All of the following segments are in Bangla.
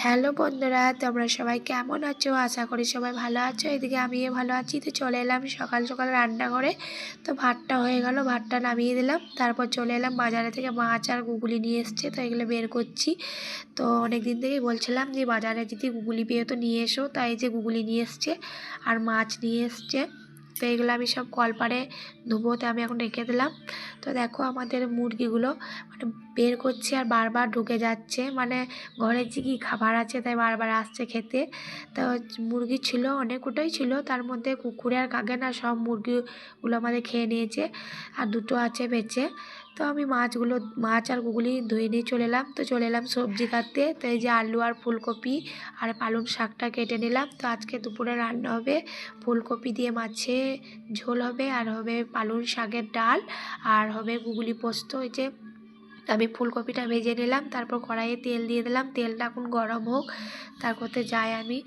হ্যালো বন্ধুরা, তোমরা সবাই কেমন আছো? আশা করি সবাই ভালো আছো। এদিকে আমিও ভালো আছি। তো চলে এলাম সকাল সকাল রান্না করে। তো ভাতটা হয়ে গেল, ভাতটা নামিয়ে দিলাম। তারপর চলে এলাম বাজারে থেকে মাছ আর গুগলি নিয়ে এসছে, তো এগুলো বের করছি। তো অনেক দিন থেকেই বলছিলাম যে বাজারে যদি গুগলি পেয়ে তো নিয়ে এসো, তাই যে গুগলি নিয়ে এসছে আর মাছ নিয়ে এসছে। তো এগুলো আমি সব কলপারে ধুবো, তো আমি এখন রেখে দিলাম। তো দেখো আমাদের মুরগিগুলো মানে বের করছে আর বারবার ঢুকে যাচ্ছে, মানে ঘরের যে কি খাবার আছে তাই বারবার আসছে খেতে। তো মুরগি ছিল অনেকটাই ছিল, তার মধ্যে কুকুরে আর কাকে না সব মুরগিগুলো আমাদের খেয়ে নিয়েছে, আর দুটো আছে বেঁচে। তো আমি মাছ আর গুগলি ধুয়ে নিয়ে চলে এলাম। তো চলে এলাম সবজি কাটতে। তো এই যে আলু আর ফুলকপি আর পালং শাকটা কেটে নিলাম। তো আজকে দুপুরে রান্না হবে ফুলকপি দিয়ে মাছে ঝোল হবে, আর হবে পালং শাকের ডাল, আর হবে গুগলি পোস্ত। ওই যে আমি ফুলকপিটা ভেজে নিলাম, তারপর কড়াইয়ে তেল দিয়ে দিলাম। তেলটা এখন গরম হোক, তারপরে যাই আমি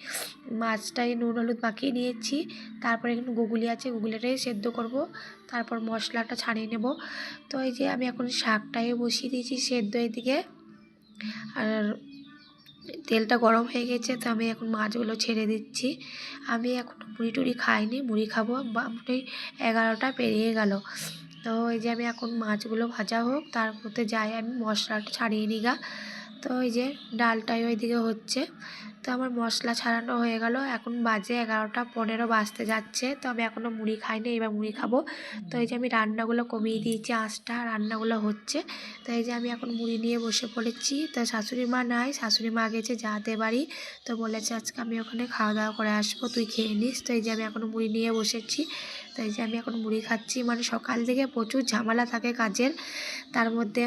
মাছটাই নুন হলুদ মাখিয়ে নিয়েছি। তারপরে এখানে গুগলি আছে, গুগলিটাই সেদ্ধ করব, তারপর মশলাটা ছাড়িয়ে নেব। তো এই যে আমি এখন শাকটাই বসিয়ে দিয়েছি সেদ্ধ এদিকে, আর তেলটা গরম হয়ে গেছে। তো আমি এখন মাছগুলো ছেড়ে দিচ্ছি। আমি এখন মুড়ি টুড়ি খাইনি, মুড়ি খাবো মোটামুটি 11টা পেরিয়ে গেল। তো এই যে আমি এখন মাছগুলো ভাজা হোক, তার মধ্যে যাই আমি মশলাটা ছাড়িয়ে নিগা। তো এই যে ডালটাই ওইদিকে হচ্ছে। তো আমার মশলা ছাড়ানো হয়ে গেল, এখন বাজে 11টা 15 বাজতে যাচ্ছে। তো আমি এখনও মুড়ি খাইনি, এবার মুড়ি খাবো। তো এই যে আমি রান্নাগুলো কমিয়ে দিয়েছি, আঁচটা, রান্নাগুলো হচ্ছে। তো এই যে আমি এখন মুড়ি নিয়ে বসে পড়েছি। তো শাশুড়ি মা নাই, শাশুড়ি মা গেছে যাতে বাড়ি। তো বলেছে আজকে আমি ওখানে খাওয়া দাওয়া করে আসবো, তুই খেয়ে নিস। তো এই যে আমি এখন মুড়ি নিয়ে বসেছি। তো এই যে আমি এখন মুড়ি খাচ্ছি। মানে সকাল থেকে প্রচুর ঝামেলা থাকে কাজের, তার মধ্যে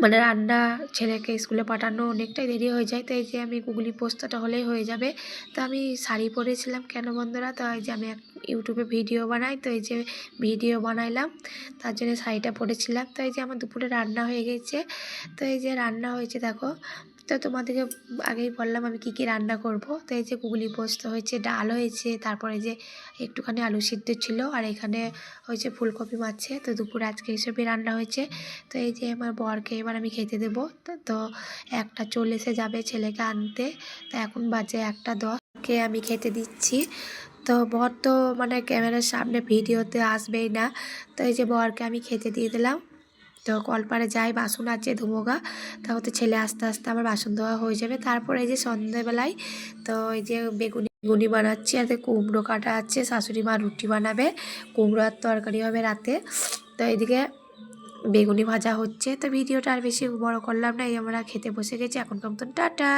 মানে রান্না, ছেলেকে স্কুলে পাঠানো অনেকটাই দেরি হয়ে যায়। তো এই যে আমি গুগলি পোস্তটা হলেই হয়ে যাবে। তো আমি শাড়ি পরেছিলাম কেন বন্ধুরা, তো এই যে আমি ইউটিউবে ভিডিও বানাই, তো এই যে ভিডিও বানাইলাম, তার জন্য শাড়িটা পরেছিলাম। তো এই যে আমার দুপুরে রান্না হয়ে গেছে। তো এই যে রান্না হয়েছে দেখো। তো তোমাদেরকে আগেই বললাম আমি কি কি রান্না করব। তো এই যে গুগলি পোস্ত হয়েছে, ডাল হয়েছে, তারপরে যে একটুখানি আলু সিদ্ধ ছিল, আর এখানে হয়েছে ফুলকপি মাছে। তো দুপুরে আজকে এসবই রান্না হয়েছে। তো এই যে আমার বরকে এবার আমি খেতে দেবো। তো একটা চলে এসে যাবে ছেলেকে আনতে। তো এখন বাজে 1:10, আমি খেতে দিচ্ছি। তো বর তো মানে ক্যামেরার সামনে ভিডিওতে আসবেই না। তো এই যে বরকে আমি খেতে দিয়ে দিলাম। তো কলপারে যাই, বাসন আছে ধুমোগা, তাহলে ছেলে আস্তে আস্তে আমার বাসন ধোয়া হয়ে যাবে। তারপরে এই যে সন্ধ্যেবেলায় তো এই যে বেগুনি বানাচ্ছি, আর কুমড়ো কাটা আছে, শাশুড়ি মা রুটি বানাবে, কুমড়ো আর তরকারি হবে রাতে। তো এইদিকে বেগুনি ভাজা হচ্ছে। তো ভিডিওটা আর বেশি বড় করলাম না, এই আমরা খেতে বসে গেছি। এখনকার মতন টাটা।